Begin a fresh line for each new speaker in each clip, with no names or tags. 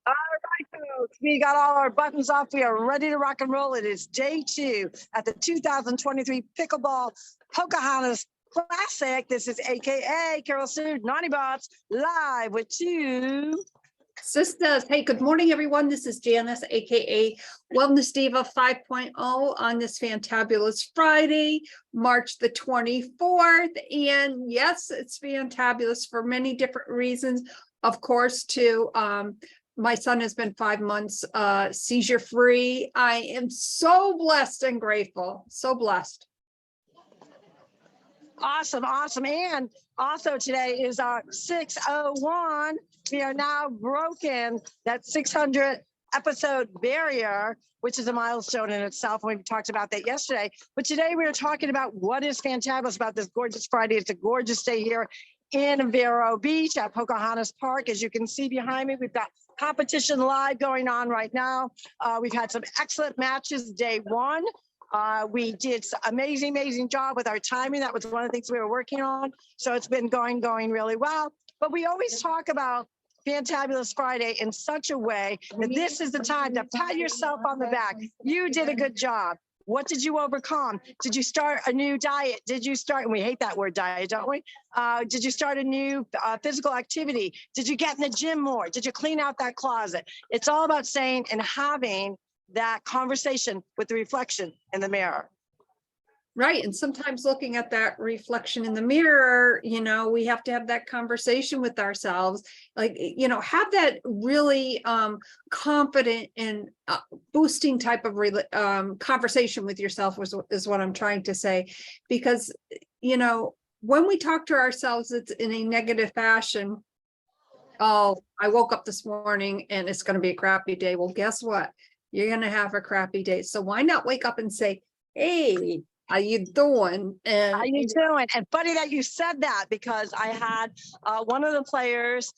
All right, folks, we got all our buttons off. We are ready to rock and roll. It is day 2 at the 2023 Pickleball Pocahontas Classic. This is AKA Carroll-Sue Naughty Bots live with
TwoSistas. Hey, good morning, everyone. This is Janice, aka Wellness Diva 5.0 on this Fantabulous Friday, March the 24th. And yes, it's fantabulous for many different reasons. Of course, my son has been 5 months seizure free. I am so blessed and grateful. So blessed.
Awesome. And also today is our 601. We are now broken that 600 episode barrier, which is a milestone in itself. And we talked about that yesterday. But today we are talking about what is fantabulous about this gorgeous Friday. It's a gorgeous day here in Vero Beach at Pocahontas Park. As you can see behind me, we've got competition live going on right now. We've had some excellent matches day 1. We did amazing job with our timing. That was one of the things we were working on. So it's been going really well. But we always talk about Fantabulous Friday in such a way that this is the time to pat yourself on the back. You did a good job. What did you overcome? Did you start a new diet? Did you start, and we hate that word diet, don't we? Did you start a new physical activity? Did you get in the gym more? Did you clean out that closet? It's all about saying and having that conversation with the reflection in the mirror.
Right. And sometimes looking at that reflection in the mirror, we have to have that conversation with ourselves, have that really confident and boosting type of conversation with yourself is what I'm trying to say. Because, when we talk to ourselves, it's in a negative fashion. Oh, I woke up this morning and it's going to be a crappy day. Well, guess what? You're going to have a crappy day. So why not wake up and say, hey, how you doing? And
how you doing? And funny that you said that, because I had one of the players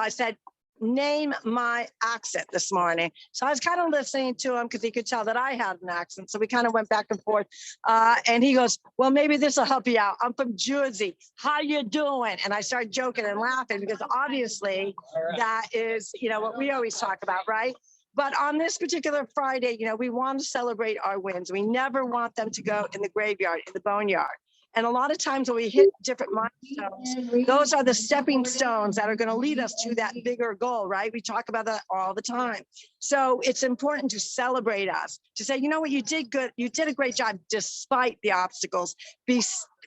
said, name my accent this morning. So I was kind of listening to him because he could tell that I had an accent. So we kind of went back and forth. And he goes, well, maybe this will help you out. I'm from Jersey. How you doing? And I started joking and laughing because obviously that is, what we always talk about, right? But on this particular Friday, we want to celebrate our wins. We never want them to go in the graveyard, in the boneyard. And a lot of times when we hit different milestones, those are the stepping stones that are going to lead us to that bigger goal, right? We talk about that all the time. So it's important to celebrate us, to say, you know what, you did good. You did a great job despite the obstacles,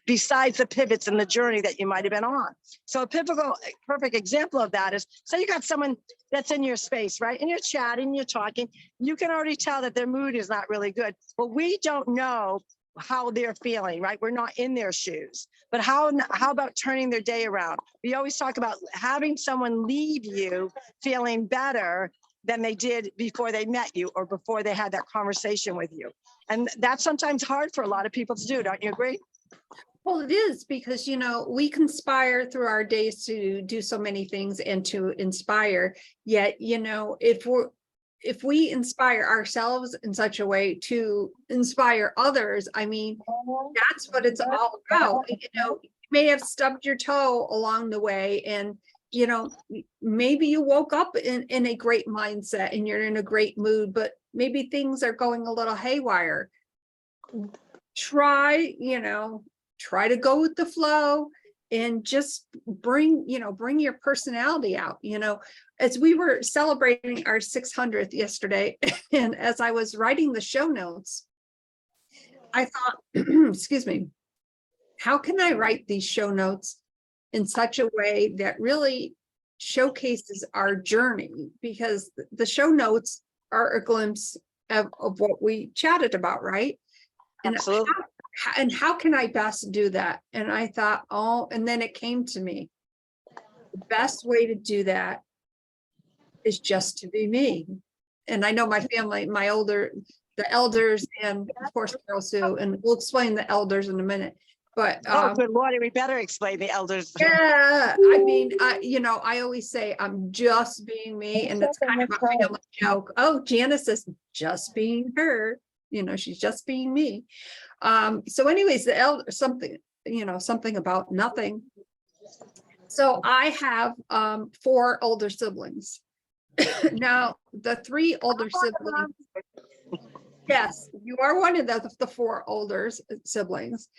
besides the pivots in the journey that you might have been on. So a perfect example of that is, say you got someone that's in your space, right? And you're chatting, you're talking, you can already tell that their mood is not really good. But we don't know how they're feeling, right? We're not in their shoes. But how about turning their day around? We always talk about having someone leave you feeling better than they did before they met you or before they had that conversation with you. And that's sometimes hard for a lot of people to do, don't you agree?
Well, it is, because, we conspire through our days to do so many things and to inspire. Yet, if we inspire ourselves in such a way to inspire others, that's what it's all about. You may have stubbed your toe along the way, and, maybe you woke up in a great mindset and you're in a great mood, but maybe things are going a little haywire. Try to go with the flow and just bring your personality out. As we were celebrating our 600th yesterday, and as I was writing the show notes, I thought, excuse me, how can I write these show notes in such a way that really showcases our journey? Because the show notes are a glimpse of what we chatted about, right?
Absolutely.
And how can I best do that? And I thought, and then it came to me. The best way to do that is just to be me. And I know my family, the elders, and of course, Carroll-Sue, and we'll explain the elders in a minute. But
good morning. We better explain the elders.
Yeah, I always say I'm just being me, and it's kind of a family joke. Oh, Janice is just being her. She's just being me. So anyways, the elder, something about nothing. So I have 4 older siblings, Now, the three older siblings, yes, you are one of the four older siblings.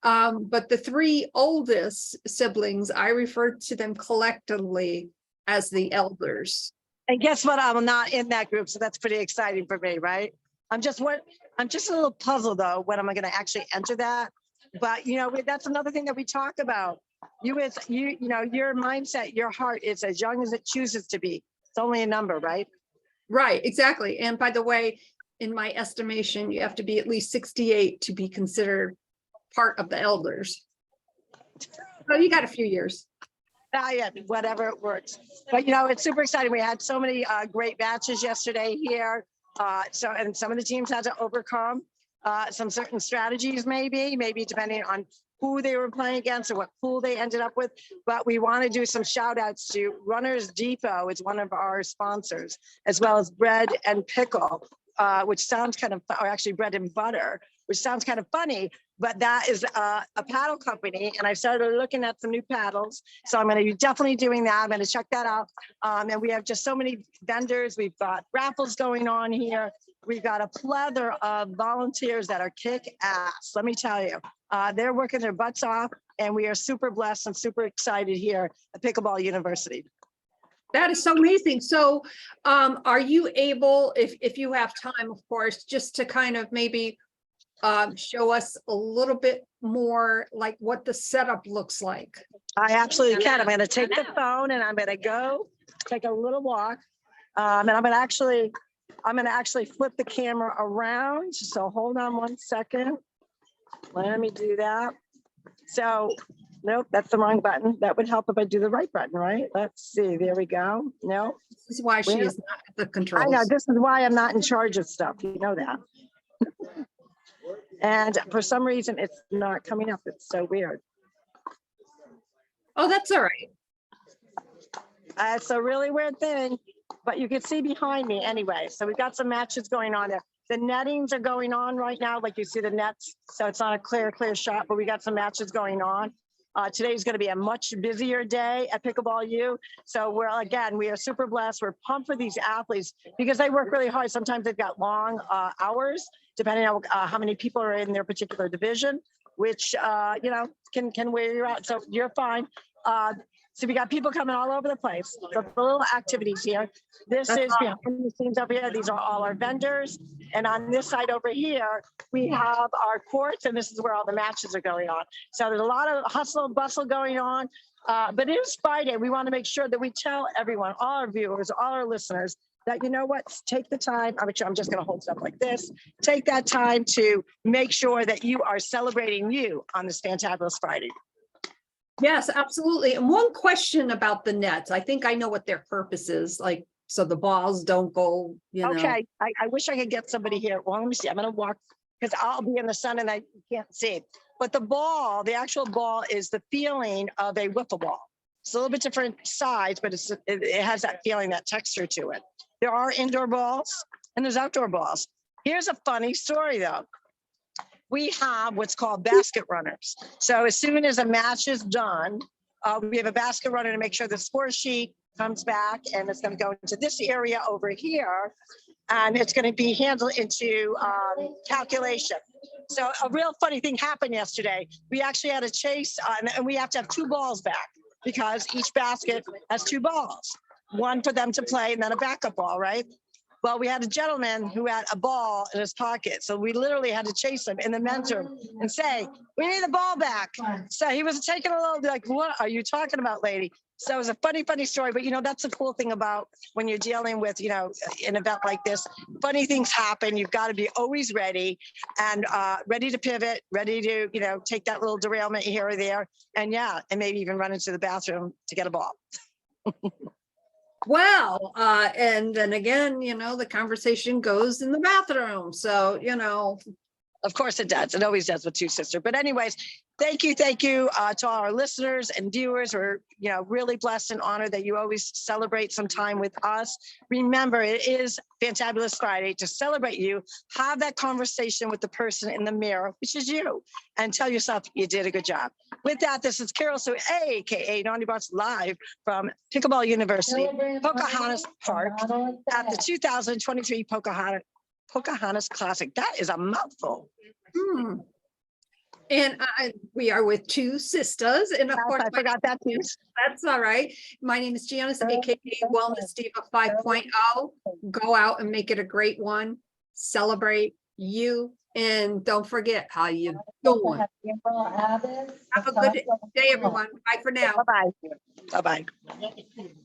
But the three oldest siblings, I refer to them collectively as the elders.
And guess what? I'm not in that group, so that's pretty exciting for me, right? I'm just a little puzzled though. When am I going to actually enter that? But you know, that's another thing that we talk about. You know, your mindset, your heart is as young as it chooses to be. It's only a number, right?
Right, exactly. And by the way, in my estimation, you have to be at least 68 to be considered part of the elders. So you got a few years.
Yeah, whatever it works. But you know, it's super exciting. We had so many great matches yesterday here. And some of the teams had to overcome some certain strategies, maybe depending on who they were playing against or what pool they ended up with. But we want to do some shout outs to Runners Depot. It's one of our sponsors, as well as Bread and Pickle, which sounds kind of, or actually Bread and Butter, which sounds kind of funny, but that is a paddle company. And I started looking at some new paddles. So I'm going to be definitely doing that. I'm going to check that out. And we have just so many vendors. We've got raffles going on here. We've got a plethora of volunteers that are kick ass. Let me tell you, they're working their butts off, and we are super blessed and super excited here at Pickleball University.
That is so amazing. So are you able, if you have time, of course, just to kind of maybe show us a little bit more like what the setup looks like?
I absolutely can. I'm going to take the phone and I'm going to go take a little walk. And I'm going to actually flip the camera around. So hold on one second. Let me do that. So, nope, that's the wrong button. That would help if I do the right button, right? Let's see. There we go. No.
This is why she is not at the controls.
I know. This is why I'm not in charge of stuff. You know that. And for some reason, it's not coming up. It's so weird.
Oh, that's all right.
It's a really weird thing, but you can see behind me anyway. So we've got some matches going on there. The nettings are going on right now, like you see the nets. So it's not a clear shot, but we got some matches going on. Today's going to be a much busier day at Pickleball U. So we are super blessed. We're pumped for these athletes because they work really hard. Sometimes they've got long hours, depending on how many people are in their particular division, which, you know, can wear you out. So you're fine. So we got people coming all over the place. So the little activities here. This is behind the scenes over here. These are all our vendors. And on this side over here, we have our courts, and this is where all the matches are going on. So there's a lot of hustle and bustle going on. But it is Friday. We want to make sure that we tell everyone, all our viewers, all our listeners, that, you know what, take the time. I'm just going to hold stuff like this. Take that time to make sure that you are celebrating you on this Fantabulous Friday.
Yes, absolutely. And one question about the nets. I think I know what their purpose is, like, so the balls don't go, you know.
Okay, I wish I could get somebody here. Well, let me see. I'm going to walk because I'll be in the sun and I can't see. But the actual ball is the feeling of a wiffle ball. It's a little bit different size, but it has that feeling, that texture to it. There are indoor balls and there's outdoor balls. Here's a funny story though. We have what's called basket runners. So as soon as a match is done, we have a basket runner to make sure the score sheet comes back, and it's going to go into this area over here, and it's going to be handled into calculation. So a real funny thing happened yesterday. We actually had a chase, and we have to have two balls back because each basket has two balls, one for them to play and then a backup ball, right? Well, we had a gentleman who had a ball in his pocket. So we literally had to chase him in the men's room and say, we need the ball back. So he was taking a little, like, what are you talking about, lady? So it was a funny story. But, you know, that's the cool thing about when you're dealing with, you know, an event like this. Funny things happen. You've got to be always ready and ready to pivot, ready to, you know, take that little derailment here or there. And yeah, and maybe even run into the bathroom to get a ball.
Well, and then again, you know, the conversation goes in the bathroom. So, you know,
Of course it does. It always does with Two Sister. But anyways, thank you to all our listeners and viewers. We're really blessed and honored that you always celebrate some time with us. Remember, it is Fantabulous Friday. To celebrate you, have that conversation with the person in the mirror, which is you, and tell yourself you did a good job. With that, this is Carroll-Sue, aka Naughty Bots, live from Pickle Ball University, Pocahontas Park, at the 2023 Pocahontas Classic. That is a mouthful.
And we are with Two Sisters, and of course,
I forgot that too.
that's all right. My name is Janice, aka Wellness Diva 5.0. Go out and make it a great one. Celebrate you, and don't forget how you doing. Have a good day, everyone. Bye for now.
Bye-bye. Bye-bye.